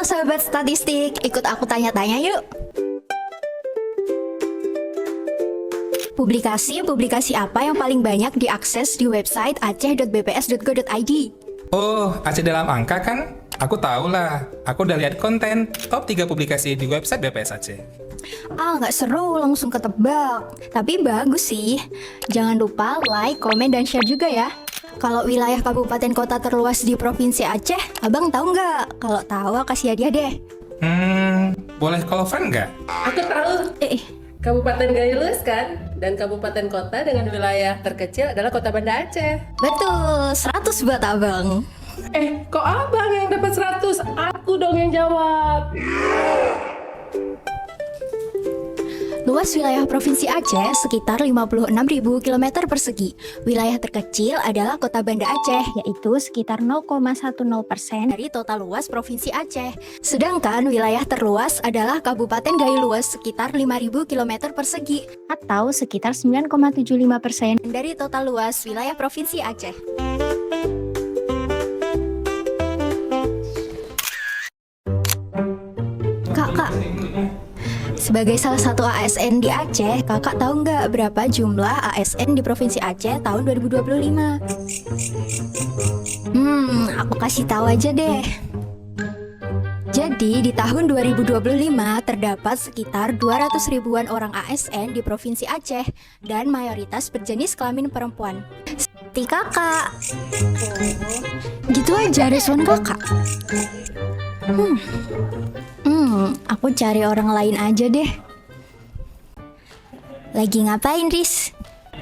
Halo sahabat statistik, ikut aku tanya-tanya yuk. Publikasi apa yang paling banyak diakses di website aceh.bps.go.id? Oh, Aceh dalam angka kan? Aku tahu lah. Aku udah lihat konten top 3 publikasi di website BPS Aceh. Nggak seru langsung ketebak. Tapi bagus sih. Jangan lupa like, komen, dan share juga ya. Kalau wilayah kabupaten kota terluas di Provinsi Aceh, abang tahu nggak? Kalau tahu, kasih hadiah deh. Boleh call friend nggak? Aku tahu. Kabupaten Gayo Luas kan? Dan kabupaten kota dengan wilayah terkecil adalah Kota Banda Aceh. Betul, 100 buat abang. Kok abang yang dapat 100? Aku dong yang jawab. Luas wilayah Provinsi Aceh sekitar 56.000 km persegi. Wilayah terkecil adalah Kota Banda Aceh, yaitu sekitar 0,10% dari total luas Provinsi Aceh. Sedangkan wilayah terluas adalah Kabupaten Gayo Luas sekitar 5.000 km persegi, atau sekitar 9,75% dari total luas wilayah Provinsi Aceh. Kak. Sebagai salah satu ASN di Aceh, kakak tahu nggak berapa jumlah ASN di Provinsi Aceh tahun 2025? Aku kasih tahu aja deh. Jadi di tahun 2025 terdapat sekitar 200 ribuan orang ASN di Provinsi Aceh dan mayoritas berjenis kelamin perempuan. Seperti kakak. Gitu aja respon kakak. Aku cari orang lain aja deh. Lagi ngapain, Riz?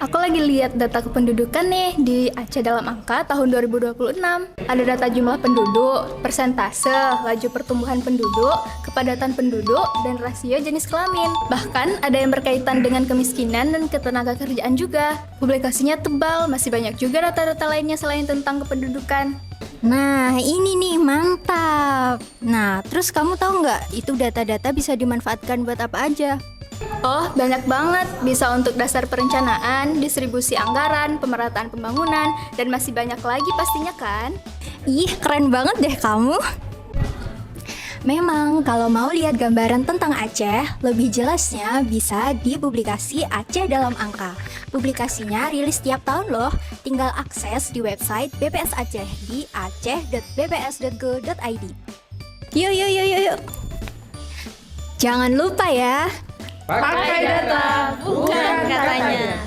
Aku lagi lihat data kependudukan nih di Aceh dalam angka tahun 2026. Ada data jumlah penduduk, persentase, laju pertumbuhan penduduk, kepadatan penduduk, dan rasio jenis kelamin. Bahkan ada yang berkaitan dengan kemiskinan dan ketenaga kerjaan juga. Publikasinya tebal, masih banyak juga data-data lainnya selain tentang kependudukan. Nah, ini nih mantap. Nah, terus kamu tahu nggak itu data-data bisa dimanfaatkan buat apa aja? Oh, banyak banget. Bisa untuk dasar perencanaan, distribusi anggaran, pemerataan pembangunan, dan masih banyak lagi pastinya kan? Ih, keren banget deh kamu. Memang, kalau mau lihat gambaran tentang Aceh, lebih jelasnya bisa di publikasi Aceh dalam angka. Publikasinya rilis tiap tahun loh, tinggal akses di website BPS Aceh di aceh.bps.go.id. Yuk. Jangan lupa ya. Pakai data, bukan katanya.